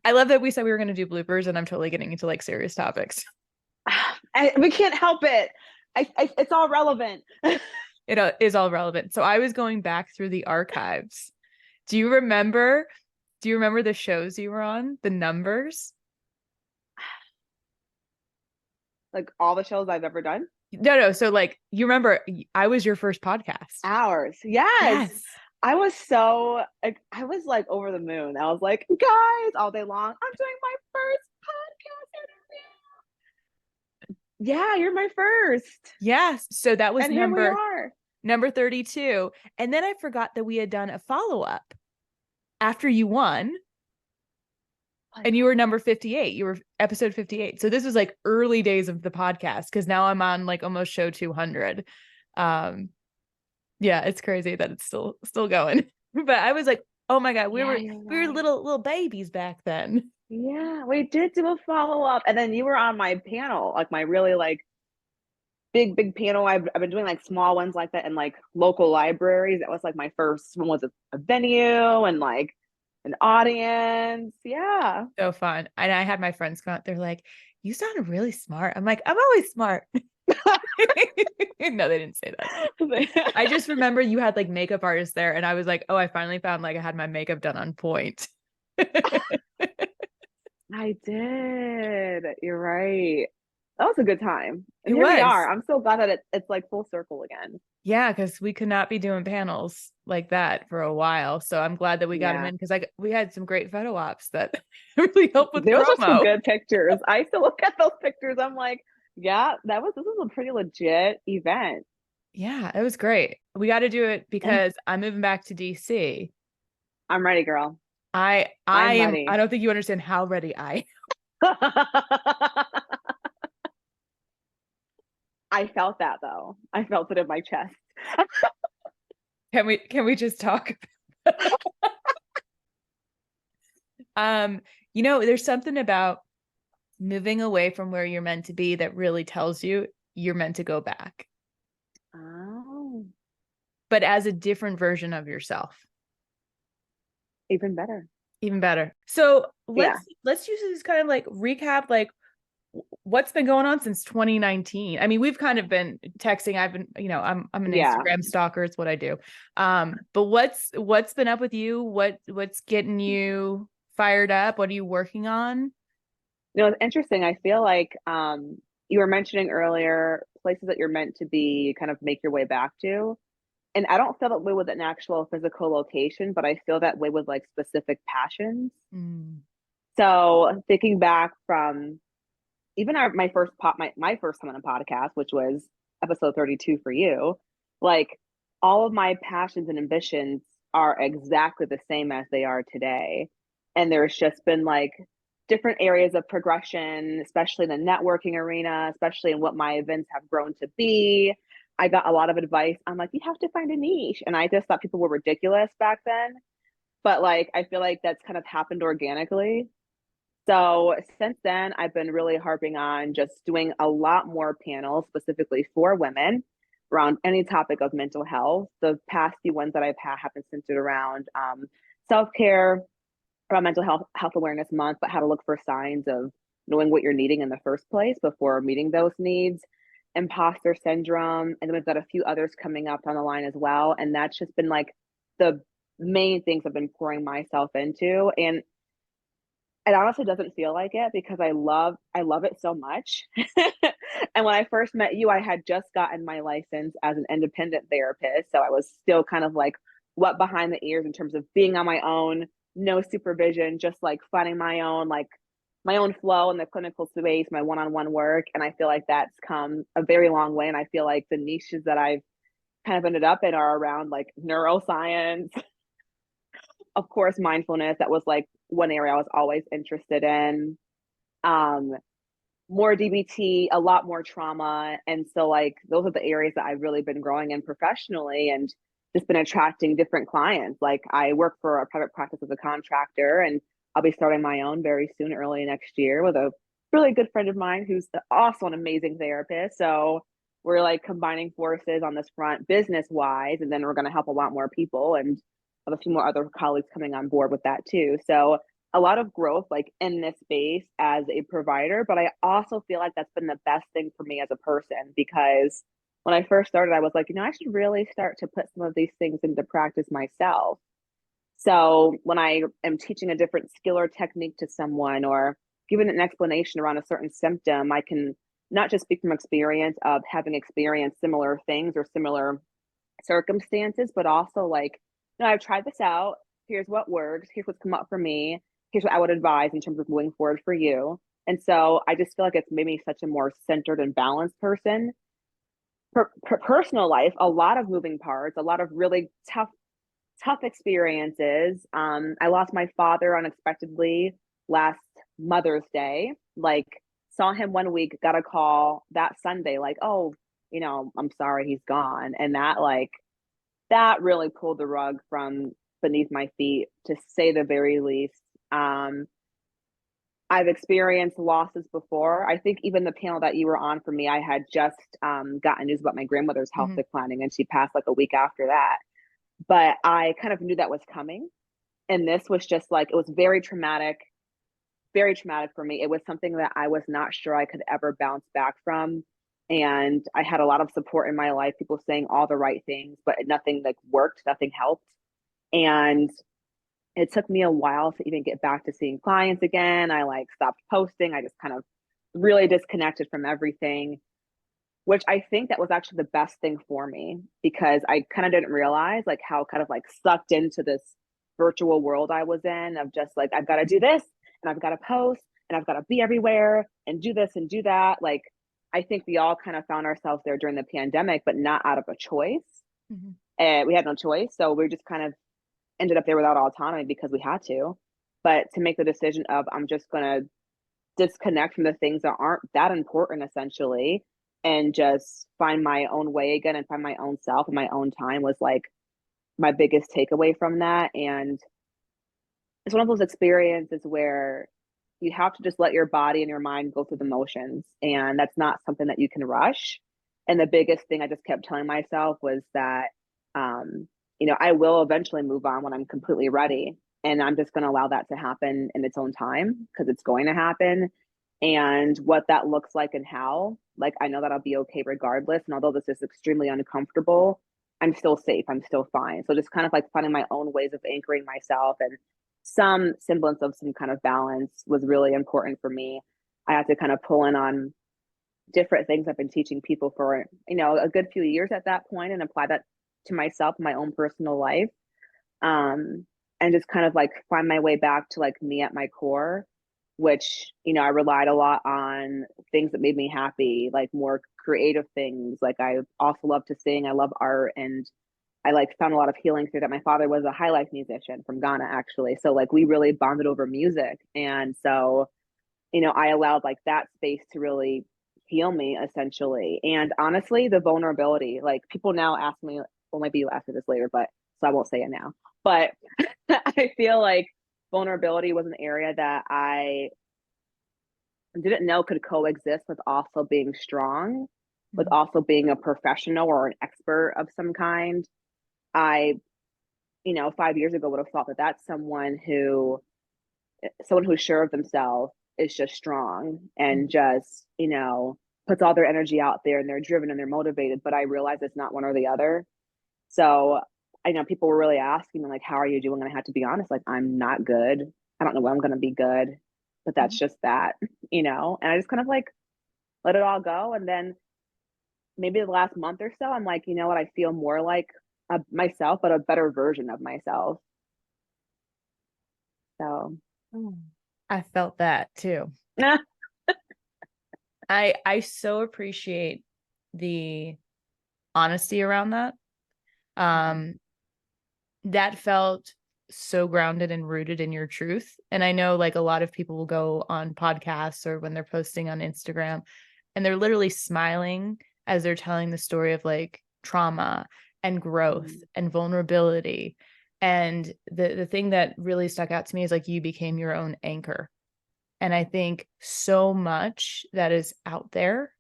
I love that we said we were going to do bloopers and I'm totally getting into like serious topics. We can't help it. It's all relevant. It is all relevant. So I was going back through the archives. Do you remember? Do you remember the shows you were on? The numbers? Like all the shows I've ever done. No. So like you remember I was your first podcast. Hours. Yes. Yes. I was so I was like over the moon. I was like, guys, all day long, I'm doing my first podcast interview. Yeah, you're my first. Yes. So that was And here we are. number 32. And then I forgot that we had done a follow-up after you won. And you were number 58. You were episode 58. So this was like early days of the podcast because now I'm on like almost show 200. Yeah, it's crazy that it's still going. But I was like, oh my God, we were little babies back then. Yeah, we did do a follow-up. And then you were on my panel, like my really like big panel. I've been doing like small ones like that in like local libraries. That was like my first one was a venue and like an audience. Yeah. So fun. And I had my friends come out, they're like, you sound really smart. I'm like, I'm always smart. No, they didn't say that. I just remember you had like makeup artists there and I was like, oh, I finally found like I had my makeup done on point. I did. You're right. That was a good time. And It here we was. are. I'm so glad that it's like full circle again. Yeah, because we could not be doing panels like that for a while. So I'm glad that we got them in because we had some great photo ops that really helped with Those are some promo. good pictures. I used to look at those pictures. I'm like, yeah, this was a pretty legit event. Yeah, it was great. We got to do it because I'm moving back to DC. I'm ready, girl. I I'm am ready. I don't think you understand how ready I am. I felt that though. I felt it in my chest. Can we just talk there's something about moving away from where you're meant to be that really tells you you're meant to go back. Oh. But as a different version of yourself. Even better. Even better. So let's use this kind of like recap, like what's been going on since 2019. I mean, we've kind of been texting. I've been, I'm an Instagram stalker. It's what I do. But what's been up with you? What's getting you fired up? What are you working on? It's interesting. I feel like you were mentioning earlier places that you're meant to be, kind of make your way back to. And I don't feel that way with an actual physical location, but I feel that way with like specific passions. So thinking back from even my first my first time on a podcast, which was episode 32 for you, like all of my passions and ambitions are exactly the same as they are today. And there's just been like different areas of progression, especially in the networking arena, especially in what my events have grown to be. I got a lot of advice. I'm like, you have to find a niche. And I just thought people were ridiculous back then. But like, I feel like that's kind of happened organically. So since then, I've been really harping on just doing a lot more panels specifically for women around any topic of mental health. The past few ones that I've had have been centered around self-care, around mental health awareness month, but how to look for signs of knowing what you're needing in the first place before meeting those needs, imposter syndrome, and then we've got a few others coming up on the line as well. And that's just been like the main things I've been pouring myself into. And it honestly doesn't feel like it because I love it so much. And when I first met you, I had just gotten my license as an independent therapist. So I was still kind of like wet behind the ears in terms of being on my own, no supervision, just like finding my own flow in the clinical space, my one-on-one work. And I feel like that's come a very long way. And I feel like the niches that I've kind of ended up in are around like neuroscience, of course, mindfulness. That was like one area I was always interested in. More DBT, a lot more trauma. And so like those are the areas that I've really been growing in professionally and just been attracting different clients. Like I work for a private practice as a contractor and I'll be starting my own very soon, early next year, with a really good friend of mine who's also an amazing therapist. So we're like combining forces on this front business wise, and then we're going to help a lot more people and have a few more other colleagues coming on board with that too. So a lot of growth like in this space as a provider, but I also feel like that's been the best thing for me as a person, because when I first started, I was like, I should really start to put some of these things into practice myself. So when I am teaching a different skill or technique to someone, or giving an explanation around a certain symptom, I can not just speak from experience of having experienced similar things or similar circumstances, but also like, I've tried this out. Here's what works. Here's what's come up for me. Here's what I would advise in terms of moving forward for you. And so I just feel like it's made me such a more centered and balanced person. For personal life, a lot of moving parts, a lot of really tough experiences. I lost my father unexpectedly last Mother's Day. Like, saw him one week, got a call that Sunday, like, oh, I'm sorry, he's gone. And that really pulled the rug from beneath my feet, to say the very least. I've experienced losses before. I think even the panel that you were on for me, I had just gotten news about my grandmother's health declining, and she passed like a week after that. But I kind of knew that was coming. And this was just like, it was very traumatic for me. It was something that I was not sure I could ever bounce back from. And I had a lot of support in my life, people saying all the right things, but nothing like worked, nothing helped. And it took me a while to even get back to seeing clients again. I like stopped posting. I just kind of really disconnected from everything, which I think that was actually the best thing for me, because I kind of didn't realize like how kind of like sucked into this virtual world I was in, of just like, I've got to do this and I've got to post and I've got to be everywhere and do this and do that. Like, I think we all kind of found ourselves there during the pandemic, but not out of a choice. And we had no choice. So we just kind of ended up there without autonomy because we had to. But to make the decision of, I'm just going to disconnect from the things that aren't that important, essentially, and just find my own way again and find my own self and my own time, was like my biggest takeaway from that. And it's one of those experiences where you have to just let your body and your mind go through the motions, and that's not something that you can rush. And the biggest thing I just kept telling myself was that I will eventually move on when I'm completely ready, and I'm just going to allow that to happen in its own time, because it's going to happen. And what that looks like and how, like, I know that I'll be okay regardless. And although this is extremely uncomfortable, I'm still safe. I'm still fine. So just kind of like finding my own ways of anchoring myself, and some semblance of some kind of balance was really important for me. I had to kind of pull in on different things I've been teaching people for, a good few years at that point, and apply that to myself, my own personal life. And just kind of like find my way back to like me at my core, which, I relied a lot on things that made me happy, like more creative things. Like, I also love to sing. I love art. And I like found a lot of healing through that. My father was a high life musician from Ghana, actually. So like we really bonded over music. And so, I allowed like that space to really heal me, essentially. And honestly, the vulnerability, like people now ask me, well, maybe you ask me this later, but so I won't say it now. But I feel like vulnerability was an area that I didn't know could coexist with also being strong, with also being a professional or an expert of some kind. I, 5 years ago would have thought that that's someone who's sure of themselves, is just strong and just, puts all their energy out there, and they're driven and they're motivated. But I realized it's not one or the other. So I know people were really asking me, like, how are you doing? And I had to be honest, like, I'm not good. I don't know when I'm going to be good, but that's just that, and I just kind of like let it all go. And then maybe the last month or so, I'm like, you know what? I feel more like myself, but a better version of myself. So I felt that too. I so appreciate the honesty around that. That felt so grounded and rooted in your truth. And I know like a lot of people will go on podcasts or when they're posting on Instagram, and they're literally smiling as they're telling the story of like trauma and growth and vulnerability. And the thing that really stuck out to me is like you became your own anchor. And I think so much that is out there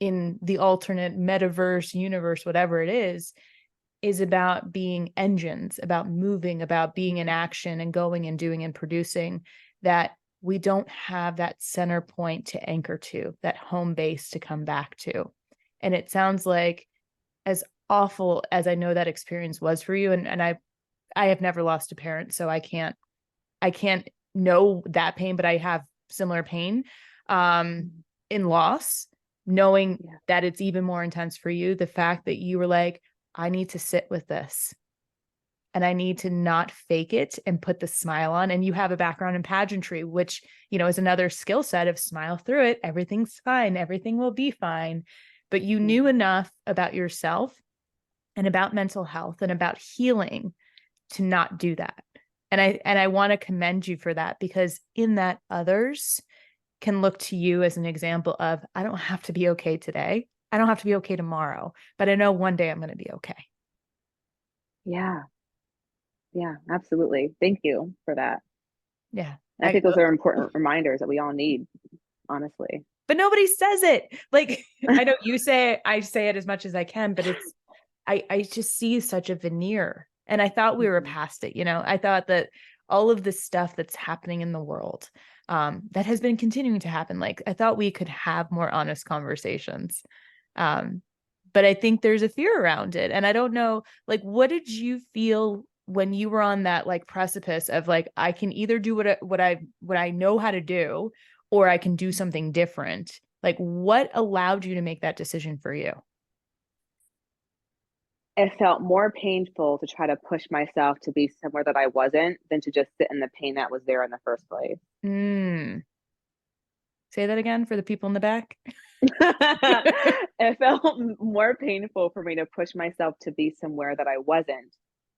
in the alternate metaverse universe, whatever it is is about being engines, about moving, about being in action and going and doing and producing, that we don't have that center point to anchor to, that home base to come back to. And it sounds like, as awful as I know that experience was for you, and I have never lost a parent, so I can't know that pain, but I have similar pain in loss, knowing that it's even more intense for you. The fact that you were like, I need to sit with this and I need to not fake it and put the smile on. And you have a background in pageantry, which, is another skill set of smile through it. Everything's fine. Everything will be fine. But you knew enough about yourself and about mental health and about healing to not do that. And I want to commend you for that, because in that, others can look to you as an example of, I don't have to be okay today. I don't have to be okay tomorrow, but I know one day I'm going to be okay. Yeah. Yeah, absolutely. Thank you for that. Yeah. And I think those are important reminders that we all need, honestly. But nobody says it. Like, I know you say it, I say it as much as I can, but I just see such a veneer. And I thought we were past it. I thought that all of the stuff that's happening in the world, that has been continuing to happen. Like, I thought we could have more honest conversations. But I think there's a fear around it. And I don't know, like, what did you feel when you were on that like precipice of like, I can either do what I know how to do, or I can do something different? Like, what allowed you to make that decision for you? It felt more painful to try to push myself to be somewhere that I wasn't than to just sit in the pain that was there in the first place. Say that again for the people in the back. It felt more painful for me to push myself to be somewhere that I wasn't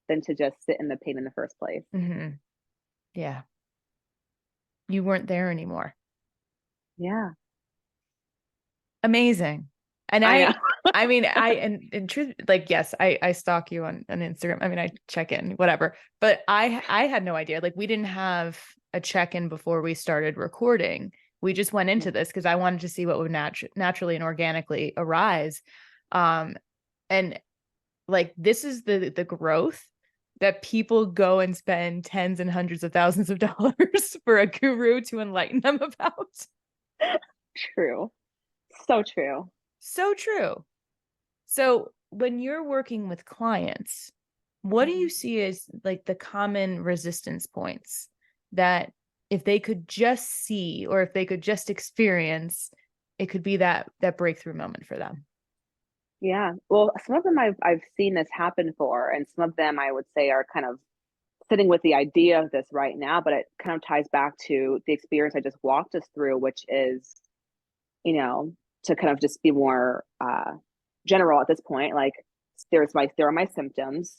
than to just sit in the pain in the first place. Yeah. You weren't there anymore. Yeah. Amazing. And I mean, in truth, like, yes, I stalk you on Instagram. I mean, I check in, whatever, but I had no idea. Like, we didn't have a check-in before we started recording. We just went into this because I wanted to see what would naturally and organically arise. And like, this is the growth that people go and spend tens and hundreds of thousands of dollars for a guru to enlighten them about. True. So true. So true. So when you're working with clients, what do you see as like the common resistance points that if they could just see, or if they could just experience, it could be that breakthrough moment for them? Yeah. Well, some of them I've seen this happen for, and some of them I would say are kind of sitting with the idea of this right now, but it kind of ties back to the experience I just walked us through, which is, to kind of just be more general at this point. Like, there are my symptoms,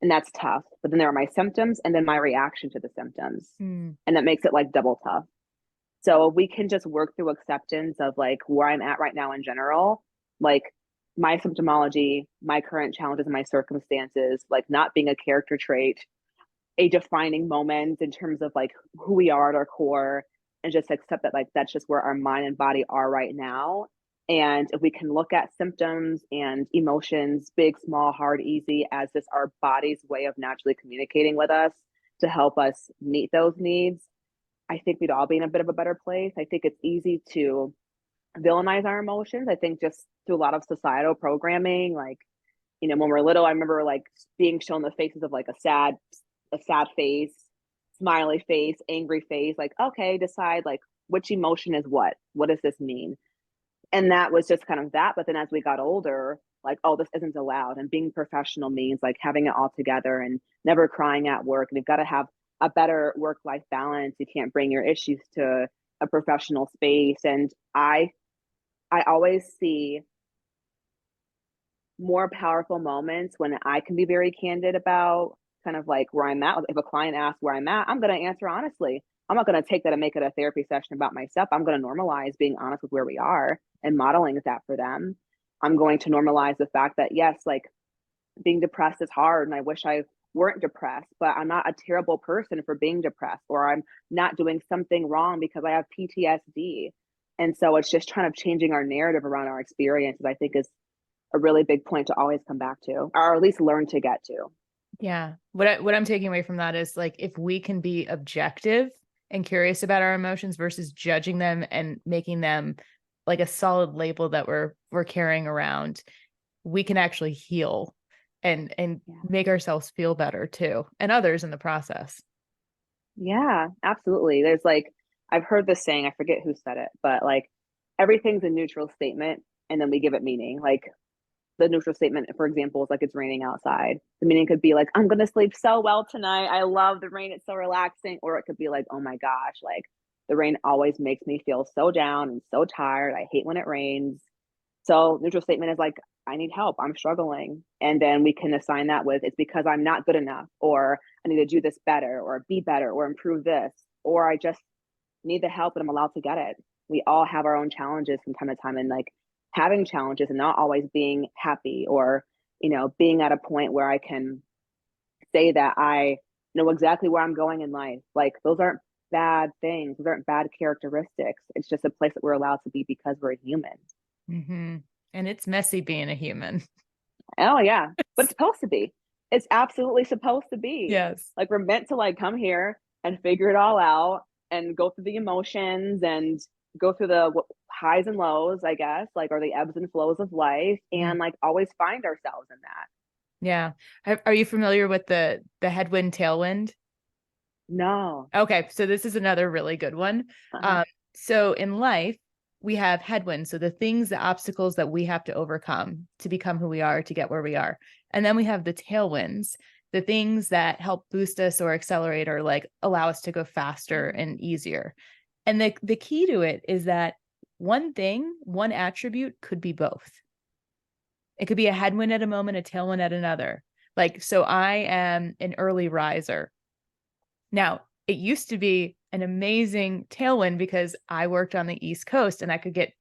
and that's tough. But then there are my symptoms, and then my reaction to the symptoms, and that makes it like double tough. So if we can just work through acceptance of like where I'm at right now in general, like my symptomology, my current challenges, and my circumstances, like not being a character trait, a defining moment in terms of like who we are at our core, and just accept that like that's just where our mind and body are right now. And if we can look at symptoms and emotions, big, small, hard, easy, as just our body's way of naturally communicating with us to help us meet those needs, I think we'd all be in a bit of a better place. I think it's easy to villainize our emotions. I think just through a lot of societal programming, like, when we're little, I remember like being shown the faces of like a sad face, smiley face, angry face, like, okay, decide like which emotion is what does this mean? And that was just kind of that. But then as we got older, like, oh, this isn't allowed. And being professional means like having it all together and never crying at work. And you've got to have a better work-life balance. You can't bring your issues to a professional space. And I always see more powerful moments when I can be very candid about kind of like where I'm at. If a client asks where I'm at, I'm going to answer honestly. I'm not going to take that and make it a therapy session about myself. I'm going to normalize being honest with where we are and modeling that for them. I'm going to normalize the fact that, yes, like being depressed is hard and I wish I weren't depressed, but I'm not a terrible person for being depressed, or I'm not doing something wrong because I have PTSD. And so it's just trying to changing our narrative around our experiences, I think, is a really big point to always come back to, or at least learn to get to. Yeah. What I'm taking away from that is like, if we can be objective and curious about our emotions versus judging them and making them like a solid label that we're carrying around, we can actually heal and make ourselves feel better too, and others in the process. Yeah, absolutely. There's like, I've heard this saying, I forget who said it, but like everything's a neutral statement and then we give it meaning. Like the neutral statement, for example, is like it's raining outside. The meaning could be like, I'm gonna sleep so well tonight. I love the rain, it's so relaxing. Or it could be like, oh my gosh, like the rain always makes me feel so down and so tired. I hate when it rains. So neutral statement is like, I need help. I'm struggling. And then we can assign that with, it's because I'm not good enough, or I need to do this better, or be better, or improve this, or I just need the help and I'm allowed to get it. We all have our own challenges from time to time, and like having challenges and not always being happy, or, being at a point where I can say that I know exactly where I'm going in life. Like those aren't bad things. Those aren't bad characteristics. It's just a place that we're allowed to be because we're human. Mm-hmm. And it's messy being a human. Oh yeah, but it's supposed to be. It's absolutely supposed to be. Yes. Like we're meant to like come here and figure it all out and go through the emotions and go through the highs and lows, I guess, like, or the ebbs and flows of life, and like always find ourselves in that. Yeah. Are you familiar with the headwind tailwind? No. Okay, so this is another really good one. So in life, we have headwinds, so the things, the obstacles that we have to overcome to become who we are, to get where we are. And then we have the tailwinds, the things that help boost us or accelerate or like allow us to go faster and easier. And the key to it is that one attribute could be both. It could be a headwind at a moment, a tailwind at another. Like, so I am an early riser. Now, it used to be an amazing tailwind because I worked on the East Coast and I could get,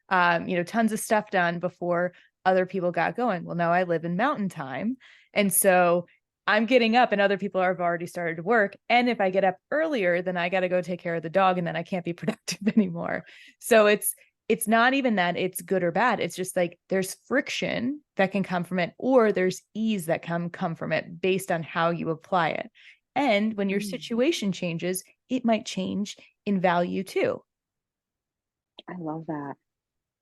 tons of stuff done before other people got going. Well, now I live in mountain time. And so I'm getting up and other people have already started to work. And if I get up earlier, then I got to go take care of the dog and then I can't be productive anymore. So it's not even that it's good or bad. It's just like there's friction that can come from it, or there's ease that come from it based on how you apply it. And when your situation changes, it might change in value too. I love that.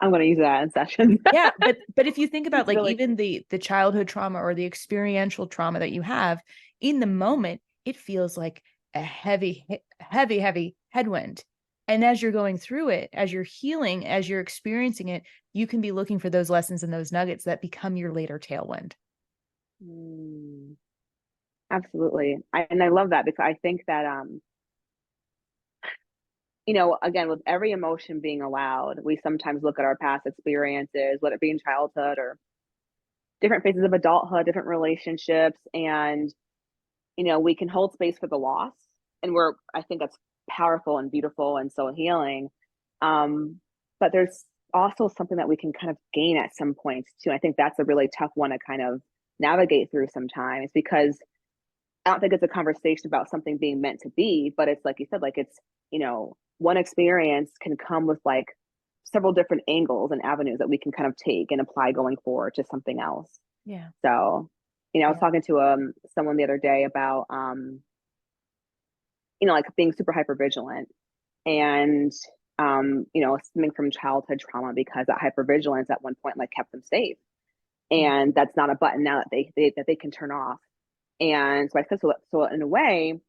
I'm going to use that in session. Yeah. But if you think about like really even the childhood trauma or the experiential trauma that you have in the moment, it feels like a heavy headwind. And as you're going through it, as you're healing, as you're experiencing it, you can be looking for those lessons and those nuggets that become your later tailwind. Absolutely. And I love that because I think that, again, with every emotion being allowed, we sometimes look at our past experiences, whether it be in childhood or different phases of adulthood, different relationships, and, we can hold space for the loss. And I think that's powerful and beautiful and so healing. But there's also something that we can kind of gain at some points too. I think that's a really tough one to kind of navigate through sometimes, because I don't think it's a conversation about something being meant to be, but it's like you said, like it's, one experience can come with like several different angles and avenues that we can kind of take and apply going forward to something else. Yeah. So, I was talking to someone the other day about like being super hyper vigilant and stemming from childhood trauma, because that hypervigilance at one point like kept them safe. And that's not a button now that they can turn off. And so I said, so in a way,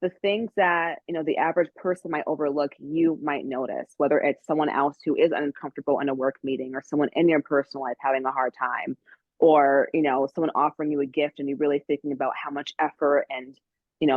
the things that, the average person might overlook, you might notice, whether it's someone else who is uncomfortable in a work meeting, or someone in your personal life having a hard time, or, someone offering you a gift and you're really thinking about how much effort and,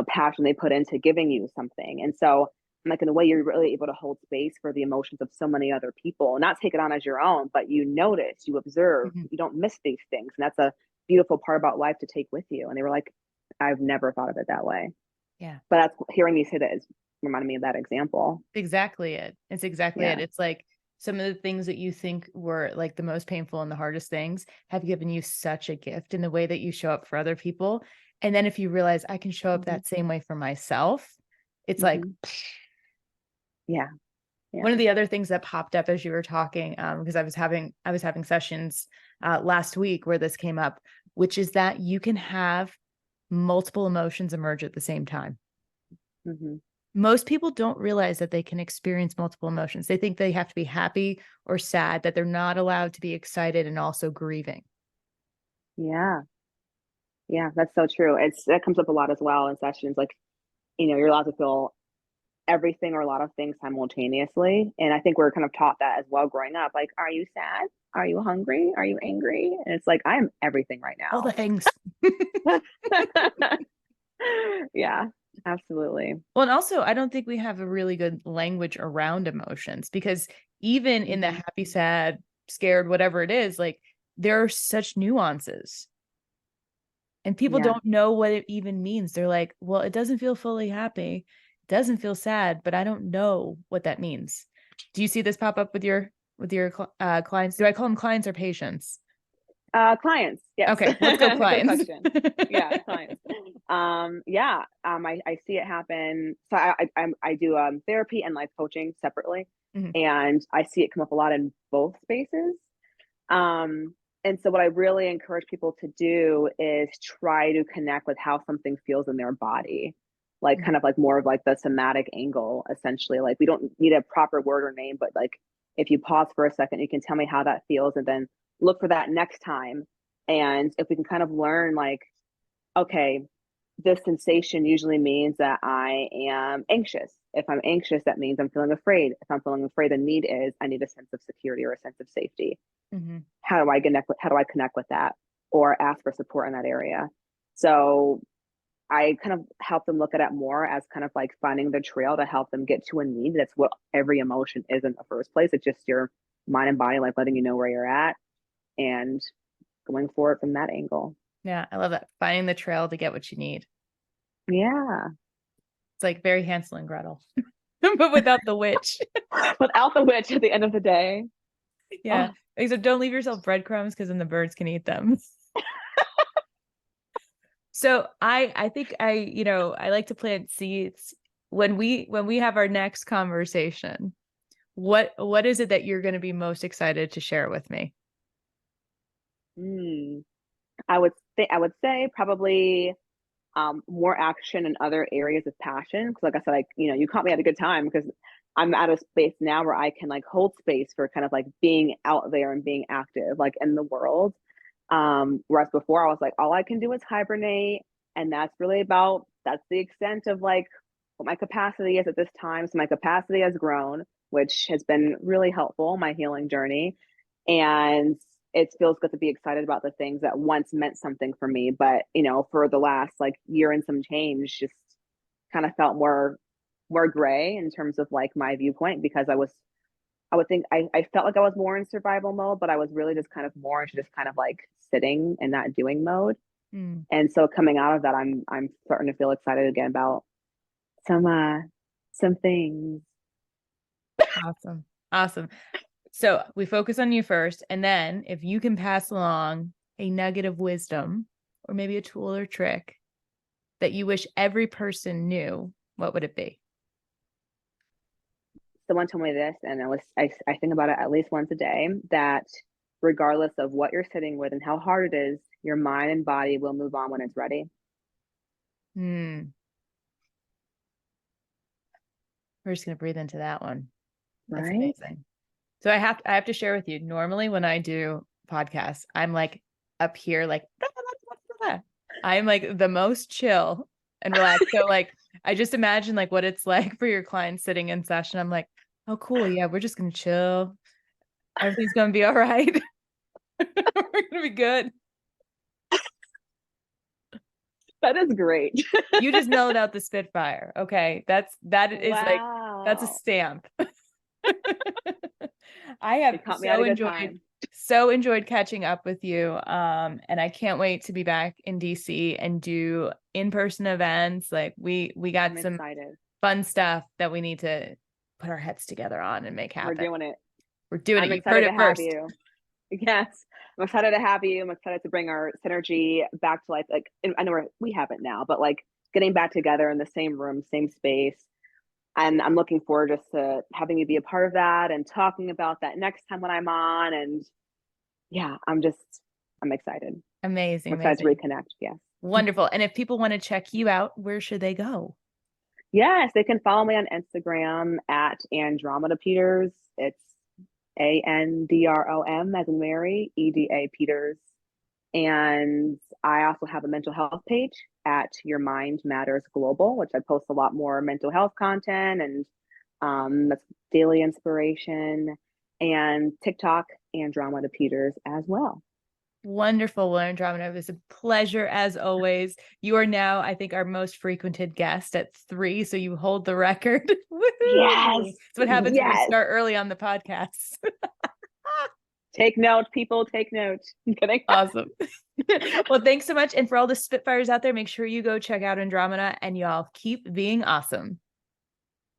passion they put into giving you something. And so like, in a way, you're really able to hold space for the emotions of so many other people, not take it on as your own, but you notice, you observe, you don't miss these things. And that's a beautiful part about life to take with you. And they were like, I've never thought of it that way. Yeah. But that's hearing you say that is reminding me of that example. Exactly it. It's exactly it. It's like some of the things that you think were like the most painful and the hardest things have given you such a gift in the way that you show up for other people. And then if you realize I can show up that same way for myself, it's like, yeah, One of the other things that popped up as you were talking, because I was having sessions last week where this came up, which is that you can have multiple emotions emerge at the same time. Mm-hmm. Most people don't realize that they can experience multiple emotions. They think they have to be happy or sad, that they're not allowed to be excited and also grieving. Yeah. Yeah, that's so true. That comes up a lot as well in sessions. Like, you're allowed to feel everything or a lot of things simultaneously. And I think we're kind of taught that as well growing up. Like, are you sad? Are you hungry? Are you angry? And it's like, I am everything right All the now. things. Yeah, absolutely. Well, and also, I don't think we have a really good language around emotions, because even in the happy, sad, scared, whatever it is, like, there are such nuances. And people don't know what it even means. They're like, well, it doesn't feel fully happy. It doesn't feel sad, but I don't know what that means. Do you see this pop up with your clients? Do I call them clients or patients? Clients. Yes. Okay, let's go clients. Good question. Yeah, clients. I see it happen. So I do therapy and life coaching separately, and I see it come up a lot in both spaces. And so what I really encourage people to do is try to connect with how something feels in their body, like kind of like more of like the somatic angle, essentially. Like, we don't need a proper word or name, but like, if you pause for a second, you can tell me how that feels, and then look for that next time. And if we can kind of learn, like, okay, this sensation usually means that I am anxious. If I'm anxious, that means I'm feeling afraid. If I'm feeling afraid, the need is I need a sense of security or a sense of safety. How do I connect with that, or ask for support in that area? So I kind of help them look at it more as kind of like finding the trail to help them get to a need. That's what every emotion is in the first place. It's just your mind and body, like, letting you know where you're at and going forward from that angle. Yeah, I love that. Finding the trail to get what you need. Yeah. It's like very Hansel and Gretel, but without the witch. Without the witch at the end of the day. Yeah. Oh. So don't leave yourself breadcrumbs, because then the birds can eat them. So I think I like to plant seeds. When we have our next conversation, what is it that you're going to be most excited to share with me? I would say probably more action in other areas of passion. Because like I said, you caught me at a good time, because I'm at a space now where I can like hold space for kind of like being out there and being active, like, in the world. Whereas before I was like, all I can do is hibernate. And that's the extent of like what my capacity is at this time. So my capacity has grown, which has been really helpful in my healing journey. And it feels good to be excited about the things that once meant something for me, but for the last like year and some change, just kind of felt more gray in terms of like my viewpoint, because I would think I felt like I was more in survival mode, but I was really just kind of more into just kind of like sitting and not doing mode. And so coming out of that, I'm starting to feel excited again about some things. Awesome. So we focus on you first, and then if you can pass along a nugget of wisdom, or maybe a tool or trick that you wish every person knew, what would it be? Someone told me this, and I think about it at least once a day, that regardless of what you're sitting with and how hard it is, your mind and body will move on when it's ready. We're just going to breathe into that one. That's right? Amazing. So I have to share with you, normally when I do podcasts, I'm like up here, like, I'm like the most chill and relaxed. So like, I just imagine like what it's like for your clients sitting in session. I'm like, oh, cool. Yeah. We're just going to chill. Everything's going to be all right. We're going to be good. That is great. You just mellowed out the Spitfire. Okay. That is wow. Like, that's a stamp. I have so enjoyed catching up with you. And I can't wait to be back in DC and do in-person events. Like we got some fun stuff that we need to put our heads together on and make happen. We're doing it. You've heard it first. Yes. I'm excited to have you. I'm excited to bring our synergy back to life. Like, I know we have it now, but like getting back together in the same room, same space, And I'm looking forward just to having you be a part of that and talking about that next time when I'm on. And yeah, I'm excited. Amazing. I'm excited to reconnect. Yes. Wonderful. And if people want to check you out, where should they go? Yes, they can follow me on Instagram at Andromeda Peters. It's ANDROM as in Mary, EDA Peters. And I also have a mental health page at Your Mind Matters Global, which I post a lot more mental health content and that's daily inspiration, and TikTok, Andromeda Peters as well. Wonderful, Andromeda. It was a pleasure as always. You are now, I think, our most frequented guest at 3, so you hold the record. Yes. That's what happens when we start early on the podcast. Take note, people, take note. I'm kidding. Awesome. Well, thanks so much. And for all the Spitfires out there, make sure you go check out Andromeda, and y'all keep being awesome.